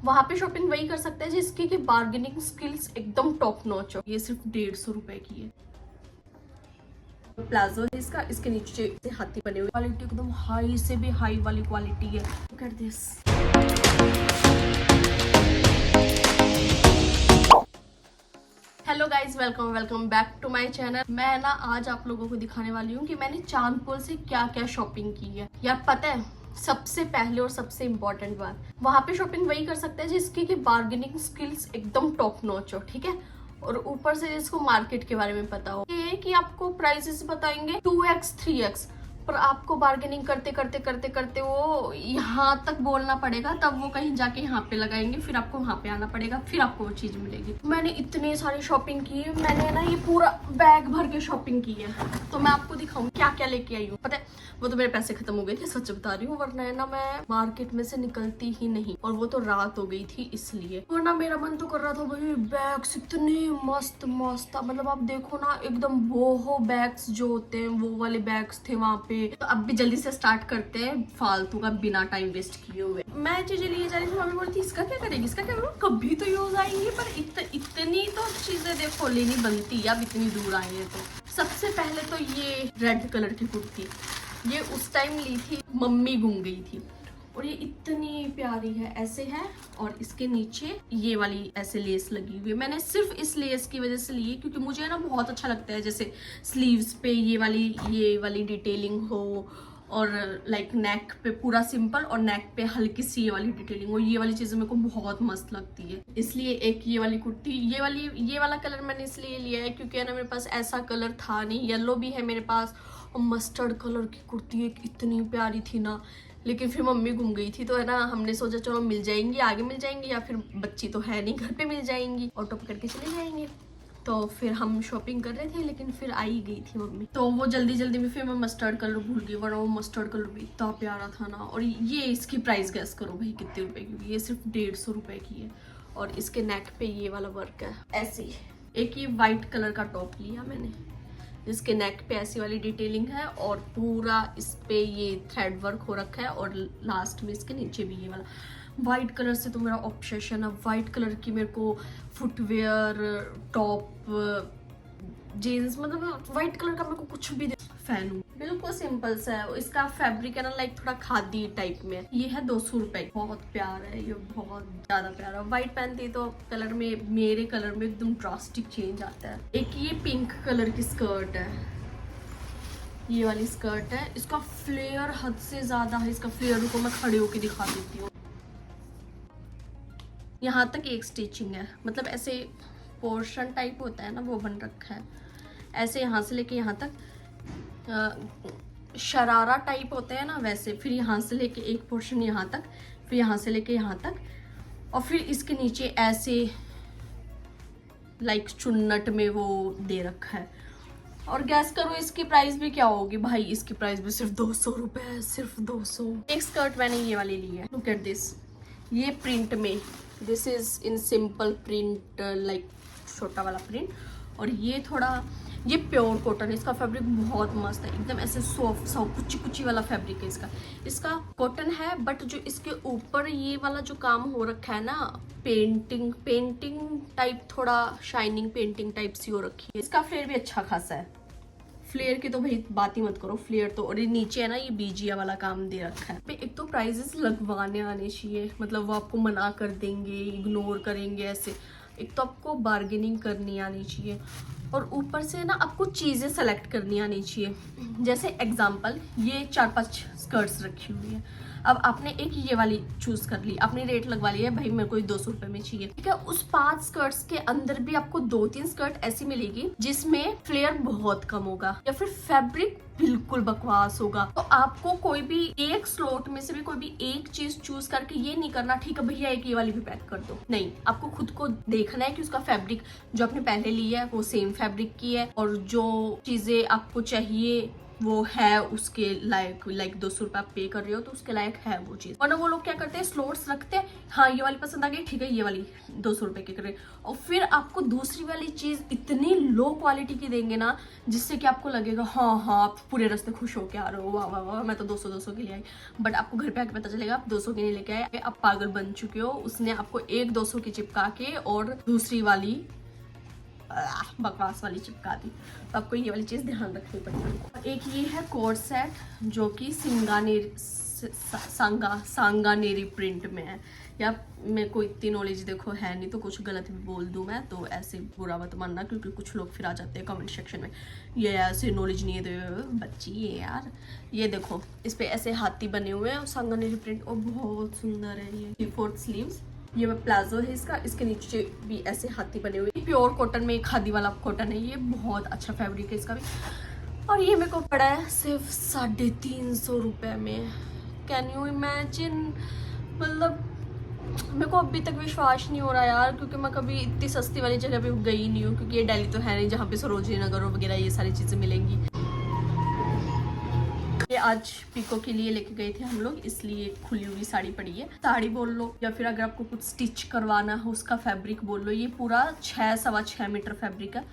वहां पे शॉपिंग वही कर सकते हैं जिसकी की बार्गेनिंग स्किल्स एकदम टॉप नॉच हो। ये सिर्फ 150 रुपए की है। प्लाजो है इसका, इसके नीचे से हाथी बने हुए, क्वालिटी एकदम हाई से भी हाई वाली क्वालिटी है। Look at this. Hello guys, welcome back to my channel. मैं ना आज आप लोगों को दिखाने वाली हूँ कि मैंने चांदपुर से क्या क्या शॉपिंग की है। यार पता है, सबसे पहले और सबसे इम्पोर्टेंट बात, वहां पे शॉपिंग वही कर सकते हैं जिसकी की बार्गेनिंग स्किल्स एकदम टॉप नॉच हो, ठीक है। और ऊपर से जिसको मार्केट के बारे में पता हो। ये कि आपको प्राइसेस बताएंगे 2x 3x, पर आपको बार्गेनिंग करते करते करते करते वो यहाँ तक बोलना पड़ेगा, तब वो कहीं जाके यहाँ पे लगाएंगे, फिर आपको वहाँ पे आना पड़ेगा, फिर आपको वो चीज मिलेगी। मैंने इतनी सारी शॉपिंग की है, मैंने ना ये पूरा बैग भर के शॉपिंग की है। तो मैं आपको दिखाऊँ क्या क्या लेके आई हूँ। पता है, वो तो मेरे पैसे खत्म हो गए थे, सच बता रही हूँ, वरना है ना मैं मार्केट में से निकलती ही नहीं। और वो तो रात हो गई थी इसलिए, वरना मेरा मन तो कर रहा था भाई बैग्स इतने मस्त मस्त, मतलब आप देखो ना एकदम बोहो बैग्स जो होते हैं वो वाले बैग्स थे वहां पे। तो अब भी जल्दी से स्टार्ट करते हैं फालतू का बिना टाइम वेस्ट किए हुए। मैं चीजें लिए जा रही थी, मम्मी बोलती इसका क्या करेगी, इसका क्या करूँ, कभी तो यूज आएंगी, पर इतनी तो चीजें देखो लेनी बनती है, अब इतनी दूर आई है तो। सबसे पहले तो ये रेड कलर की कुर्ती, ये उस टाइम ली थी, मम्मी घूम गई थी, और ये इतनी प्यारी है, ऐसे है। और इसके नीचे ये वाली ऐसे लेस लगी हुई है। मैंने सिर्फ इस लेस की वजह से ली है क्योंकि मुझे ना बहुत अच्छा लगता है, जैसे स्लीव्स पे ये वाली डिटेलिंग हो, और लाइक नेक पे पूरा सिंपल और नेक पे हल्की सी ये वाली डिटेलिंग हो। ये वाली चीजें मेरे को बहुत मस्त लगती है, इसलिए एक ये वाली कुर्ती, ये वाला कलर मैंने इसलिए लिया है क्योंकि ना मेरे पास ऐसा कलर था नहीं। येलो भी है मेरे पास, और मस्टर्ड कलर की कुर्ती एक इतनी प्यारी थी ना, लेकिन फिर मम्मी घूम गई थी, तो है ना हमने सोचा चलो मिल जाएंगी, आगे मिल जाएंगी, या फिर बच्ची तो है नहीं घर पे, मिल जाएंगी, ऑटो पकड़ के चले जाएंगे। तो फिर हम शॉपिंग कर रहे थे, लेकिन फिर आई गई थी मम्मी, तो वो जल्दी में फिर मैं मस्टर्ड कलर भूल गई, वरना वो मस्टर्ड कलर भी इतना प्यारा था ना। और ये इसकी प्राइस गैस करो भाई कितने रुपए की, ये सिर्फ 150 रुपए की है। और इसके नेक पे ये वाला वर्क है ऐसे। एक ये व्हाइट कलर का टॉप लिया मैंने, जिसके नेक पे ऐसी वाली डिटेलिंग है, और पूरा इस पे ये थ्रेड वर्क हो रखा है, और लास्ट में इसके नीचे भी ये वाला। वाइट कलर से तो मेरा ऑब्सेशन है, वाइट कलर की मेरे को फुटवेयर, टॉप, जीन्स, मतलब वाइट कलर का मेरे को कुछ भी फैन हूँ। बिल्कुल सिंपल सा है। इसका फैब्रिक है ना लाइक थोड़ा खादी टाइप में। ये है 200 रुपए, बहुत प्यारा है ये, बहुत ज्यादा प्यारा। व्हाइट पहनती तो कलर में, मेरे कलर में एकदम ड्रास्टिक चेंज आता है। एक ये पिंक कलर की स्कर्ट है, ये वाली स्कर्ट है, इसका फ्लेयर हद से ज्यादा है। इसका फ्लेयर को मैं खड़े होके दिखा देती हूँ। यहाँ तक एक स्टिचिंग है, मतलब ऐसे पोर्शन टाइप होता है ना वो बन रखा है, ऐसे यहाँ से लेके यहाँ तक शरारा टाइप होते हैं ना वैसे, फिर यहाँ से लेके एक पोर्शन यहाँ तक, फिर यहाँ से लेके यहाँ तक, और फिर इसके नीचे ऐसे लाइक चुन्नट में वो दे रखा है। और गैस करो इसकी प्राइस भी क्या होगी भाई, इसकी प्राइस भी सिर्फ 200 रुपए है, सिर्फ 200। एक स्कर्ट मैंने ये वाली ली है, लुक एट दिस, ये प्रिंट में, this is in simple print, like छोटा वाला प्रिंट, और ये प्योर कॉटन है। इसका फैब्रिक बहुत मस्त है, एकदम ऐसे सॉफ्ट कुची वाला फैब्रिक है इसका कॉटन है, बट जो इसके ऊपर ये वाला जो काम हो रखा है ना, पेंटिंग टाइप, थोड़ा शाइनिंग पेंटिंग टाइप सी हो रखी है। इसका फ्लेयर भी अच्छा खासा है, फ्लेयर की तो भाई बात ही मत करो, फ्लेयर तो। और ये नीचे है ना ये बीजिया वाला काम दे रखा है। एक तो प्राइजेस लगवाने आने चाहिए, मतलब वो आपको मना कर देंगे, इग्नोर करेंगे ऐसे। एक तो आपको बार्गेनिंग करनी आनी चाहिए, और ऊपर से ना आपको चीजें सेलेक्ट करनी आनी चाहिए। जैसे एग्जांपल, ये 4-5 स्कर्ट्स रखी हुई है, अब आपने एक ये वाली चूज कर ली, आपने रेट लगवा लिया भाई मेरे को 200 रुपए में चाहिए, ठीक है। उस 5 स्कर्ट्स के अंदर भी आपको 2-3 स्कर्ट ऐसी मिलेगी जिसमें फ्लेयर बहुत कम होगा, या फिर फैब्रिक बिल्कुल बकवास होगा। तो आपको कोई भी एक स्लॉट में से भी कोई भी एक चीज चूज करके ये नहीं करना ठीक है भैया एक ये वाली भी पैक कर दो, नहीं। आपको खुद को देखना है कि उसका फैब्रिक जो आपने पहले लिया है वो सेम फैब्रिक की है, और जो चीजें आपको चाहिए वो है उसके लायक 200 रुपये आप पे कर रहे हो तो उसके लायक है वो चीज। वरना वो लोग क्या करते हैं, स्लॉट्स रखते हैं, हाँ ये वाली पसंद आ गई, ठीक है ये वाली 200 रुपये की करे, और फिर आपको दूसरी वाली चीज इतनी लो क्वालिटी की देंगे ना, जिससे कि आपको लगेगा हाँ आप पूरे रास्ते खुश होके आ रहे हो, वाह वाह वाह मैं तो 200 के लिए आई। बट आपको घर पे आके पता चलेगा आप 200 के नहीं लेके आए, आप पागल बन चुके हो। उसने आपको एक 200 की चिपका के और दूसरी वाली बकवास वाली चिपका दी। तो आपको ये वाली चीज ध्यान रखनी पड़ेगी। एक ये है कोड सेट जो कि सांगानेरी प्रिंट में है। या मेरे को इतनी नॉलेज देखो है नहीं, तो कुछ गलत भी बोल दूं मैं तो ऐसे बुरा मत मानना, क्योंकि कुछ लोग फिर आ जाते हैं कमेंट सेक्शन में, ये ऐसे नॉलेज नहीं है तो बच्ची ये यार। ये देखो इस पे ऐसे हाथी बने हुए हैं सांगानेरी प्रिंट, और बहुत सुंदर है ये 3/4 स्लीव्स। ये प्लाजो है इसका, इसके नीचे भी ऐसे हाथी बने हुए। प्योर कॉटन में, खादी वाला कॉटन है ये, बहुत अच्छा फैब्रिक है इसका भी। और ये मेरे को पड़ा है सिर्फ 350 रुपये में। कैन यू इमेजिन, मतलब मेरे को अभी तक विश्वास नहीं हो रहा यार, क्योंकि मैं कभी इतनी सस्ती वाली जगह पे गई नहीं हूँ, क्योंकि ये दिल्ली तो है नहीं जहाँ पे सरोजनी नगर वगैरह ये सारी चीज़ें मिलेंगी। ये आज पिको के लिए लेके गए थे हम लोग, इसलिए खुली हुई साड़ी पड़ी है। साड़ी बोल लो या फिर अगर आपको कुछ स्टिच करवाना हो उसका फैब्रिक बोल लो। ये पूरा 6-6.25 मीटर फैब्रिक है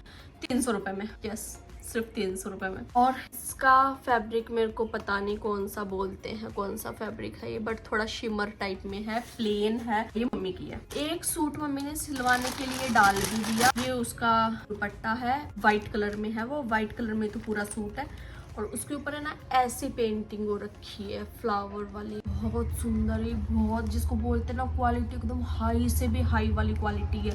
300 रुपये में। यस, सिर्फ 300 रुपये में। और इसका फैब्रिक मेरे को पता नहीं कौन सा बोलते हैं, कौन सा फैब्रिक है ये, बट थोड़ा शिमर टाइप में है, प्लेन है। ये मम्मी की है। एक सूट मम्मी ने सिलवाने के लिए डाल भी दिया। ये उसका दुपट्टा है, व्हाइट कलर में है, वो व्हाइट कलर में तो पूरा सूट है, और उसके ऊपर है ना ऐसी पेंटिंग हो रखी है फ्लावर वाली, बहुत सुंदर है, बहुत जिसको बोलते हैं ना क्वालिटी एकदम हाई से भी हाई वाली क्वालिटी है।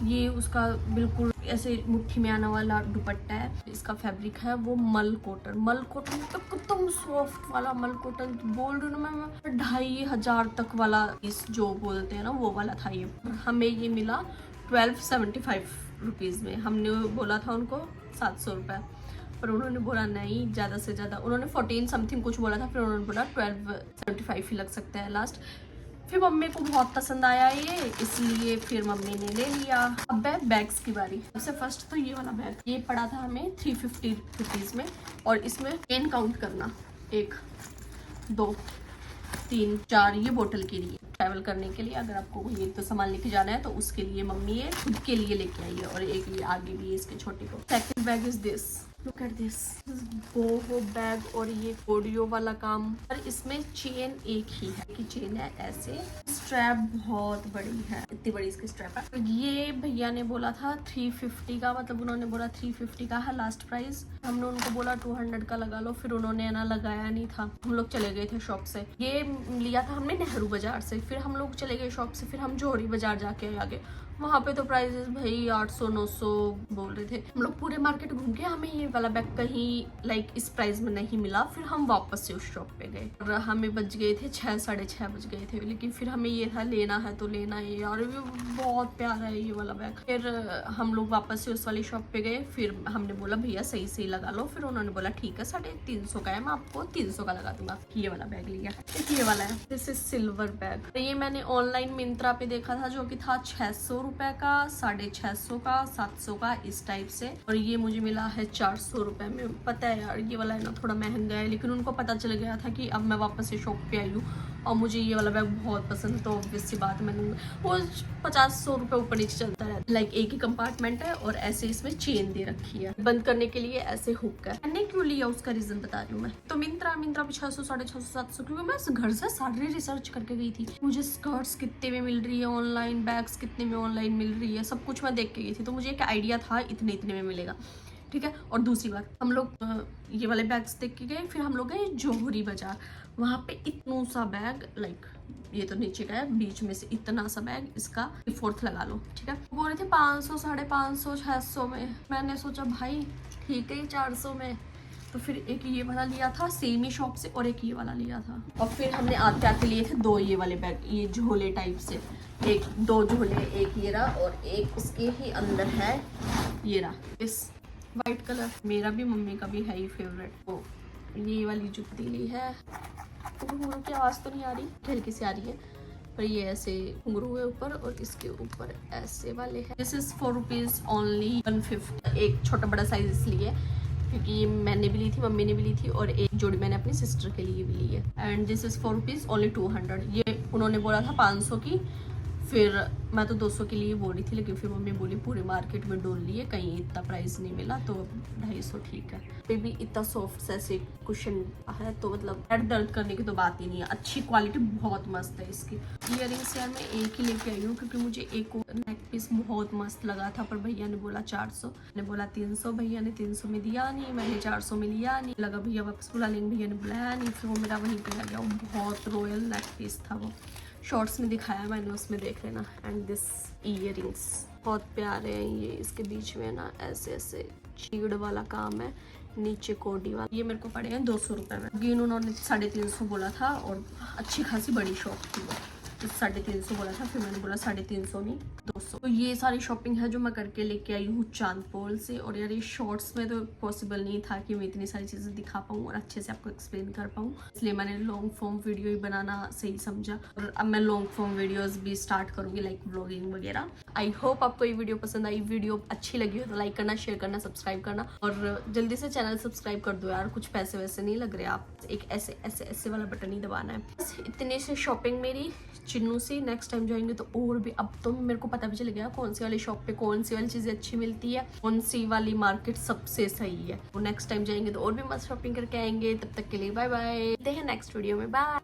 ये उसका बिल्कुल ऐसे मुट्ठी में आने वाला दुपट्टा है। इसका फैब्रिक है वो मल कॉटन तो एकदम सॉफ्ट वाला मल कॉटन बोल रही हूँ मैं 2500 तक वाला इस जो बोलते हैं ना वो वाला था ये। हमें ये मिला 1275 रुपीज़ में। हमने बोला था उनको 700 रुपये, पर उन्होंने बोला नहीं ज़्यादा से ज़्यादा, उन्होंने 14 समथिंग कुछ बोला था, फिर उन्होंने बोला 1275 ही लग सकता है लास्ट। फिर मम्मी को बहुत पसंद आया ये, इसलिए फिर मम्मी ने ले लिया। अब है बैग्स की बारी। सबसे फर्स्ट तो ये वाला बैग, ये पड़ा था हमें 350 रुपीज़ में, और इसमें 10 काउंट करना, 1 2 3 4, ये बोतल के लिए ट्रैवल करने के लिए, अगर आपको ये तो सामान लेके जाना है तो उसके लिए मम्मी ये खुद के लिए लेके आई है, और एक ये आगे भी है इसके छोटे को। Second bag is this, look at this boho bag, और ये ऑडियो वाला काम, और इसमें चेन एक ही है कि चेन है ऐसे। स्ट्रैप बहुत बड़ी है, इतनी बड़ी इसकी स्ट्रैप है। तो ये भैया ने बोला था 350 का, मतलब उन्होंने बोला 350 का है लास्ट प्राइस। हमने उनको बोला 200 का लगा लो, फिर उन्होंने ना लगाया नहीं था। हम लोग चले गए थे शॉप से। ये लिया था हमने नेहरू बाजार से, फिर हम लोग चले गए शॉप से, फिर हम जौहरी बाजार जाके आगे, वहाँ पे तो प्राइसेस भाई 800-900 बोल रहे थे। हम लोग पूरे मार्केट घूम के हमें ये वाला बैग कहीं लाइक इस प्राइस में नहीं मिला, फिर हम वापस से उस शॉप पे गए, और हमें बज गए थे 6-6:30 बज गए थे। लेकिन फिर हमें ये था लेना है तो लेना है यार, बहुत प्यारा है ये वाला बैग। फिर हम लोग वापस से उस वाली शॉप पे गए, फिर हमने बोला भैया सही सही लगा लो, फिर उन्होंने बोला ठीक है 350 का है, मैं आपको 300 का लगा दूंगा। ये वाला बैग लिया। एक ये वाला है, दिस इज सिल्वर बैग। ये मैंने ऑनलाइन मिंत्रा पे देखा था, जो कि था 600 रुपए का, 650 का, 700 का, इस टाइप से, और ये मुझे मिला है 400 रुपए में। पता है यार ये वाला है ना थोड़ा महंगा है, लेकिन उनको पता चल गया था कि अब मैं वापस से शॉप पे आई हूँ और मुझे ये वाला बैग बहुत पसंद है, तो ऑब्वियस सी बात मैंने वो 50-100 रुपए ऊपर नीचे चलता है। लाइक एक ही कंपार्टमेंट है और ऐसे इसमें चेन दे रखी है, बंद करने के लिए ऐसे हुक है। मैंने क्यों लिया उसका रीजन बता रही हूँ मैं। तो मिंत्रा पे 600, 650, 700, क्योंकि मैं घर से सारी रिसर्च करके गई थी। मुझे स्कर्ट्स कितने में मिल रही है ऑनलाइन, बैग्स कितने में ऑनलाइन मिल रही है, सब कुछ मैं देख के गई थी, तो मुझे एक आइडिया था इतने में मिलेगा, ठीक है। और दूसरी बात, हम लोग ये वाले बैग्स देख के गए, फिर हम लोग गए जौहरी बाजार, वहाँ पे इतना सा बैग, लाइक ये तो नीचे का है, बीच में से इतना सा बैग, इसका 4th लगा लो, ठीक है। बोल रहे थे 500, 550, 600 में। मैंने सोचा भाई ठीक है 400 में, तो फिर एक ये वाला लिया था सेम ही शॉप से, और एक ये वाला लिया था। और फिर हमने आते आते लिए थे 2 ये वाले बैग, ये झोले टाइप से, 2 झोले, एक ये रहा और एक इसके ही अंदर है ये रहा, इस वाइट कलर, मेरा भी मम्मी का भी है ही फेवरेट। वो ये वाली जुत्ती ली है, घुंघरू की आवाज़ तो नहीं आ रही, हल्की सी आ रही है, पर ये ऐसे घुंघरू है ऊपर और इसके ऊपर ऐसे वाले हैं। दिस इज 4 रुपीज़ ओनली 150, एक छोटा बड़ा साइज इसलिए क्योंकि ये मैंने भी ली थी, मम्मी ने भी ली थी, और एक जोड़ी मैंने अपनी सिस्टर के लिए भी ली है। And this is for rupees only 200। ये उन्होंने बोला था 500 की, फिर मैं तो 200 के लिए बोली थी, लेकिन फिर मम्मी बोली पूरे मार्केट में ढूंढ लिए, कहीं इतना प्राइस नहीं मिला, तो 250 ठीक है। फिर भी इतना सॉफ्ट ऐसे कुशन है, तो मतलब हेड दर्द करने की तो बात ही नहीं है। अच्छी क्वालिटी बहुत मस्त है इसकी। ईयरिंग्स यार मैं एक ही लेके आई हूँ, क्योंकि मुझे एक नेक पीस बहुत मस्त लगा था, पर भैया ने बोला 400, मैंने बोला 300, भैया ने 300 में दिया नहीं, मैंने 400 में लिया नहीं, लगा भैया वापस बुला लेंगे, भैया ने बुलाया नहीं, फिर वो मेरा वहीं पे रह गया। बहुत रॉयल नेक पीस था वो, शॉर्ट्स में दिखाया मैंने, उसमें देख लेना। एंड दिस ईयरिंग्स बहुत प्यारे हैं ये, इसके बीच में ना ऐसे ऐसे चीड़ वाला काम है, नीचे कोडी वाला। ये मेरे को पड़े हैं 200 रुपये में, लेकिन उन्होंने 350 बोला था, और अच्छी खासी बड़ी शॉप थी वो, तो 350 बोला था, फिर मैंने बोला 350 नहीं 200। तो ये सारी शॉपिंग है जो मैं करके लेके आई हूँ चांदपोल से। और यार ये शॉर्ट्स में तो पॉसिबल नहीं था कि मैं इतनी सारी चीज़ें दिखा पाऊँ और अच्छे से आपको एक्सप्लेन कर पाऊँ, इसलिए मैंने लॉन्ग फॉर्म वीडियो ही बनाना सही समझा। और अब मैं लॉन्ग फॉर्म वीडियोस भी स्टार्ट करूँगी, लाइक व्लॉगिंग वगैरह। आई होप आपको ये वीडियो पसंद आई। वीडियो अच्छी लगी हो तो लाइक करना, शेयर करना, सब्सक्राइब करना, और जल्दी से चैनल सब्सक्राइब कर दो यार, कुछ पैसे वैसे नहीं लग रहे, आप एक ऐसे ऐसे ऐसे वाला बटन ही दबाना है। बस इतने से शॉपिंग मेरी चिन्नू से। नेक्स्ट टाइम जाएंगे तो और भी, अब तो मेरे को पता भी चल गया कौन सी वाली शॉप पे कौन सी वाली चीज़ें अच्छी मिलती है, कौन सी वाली मार्केट सबसे सही है। तो नेक्स्ट टाइम जाएंगे तो और भी मस्त शॉपिंग करके आएंगे। तब तक के लिए बाय बाय, मिलते हैं नेक्स्ट वीडियो में, बाय।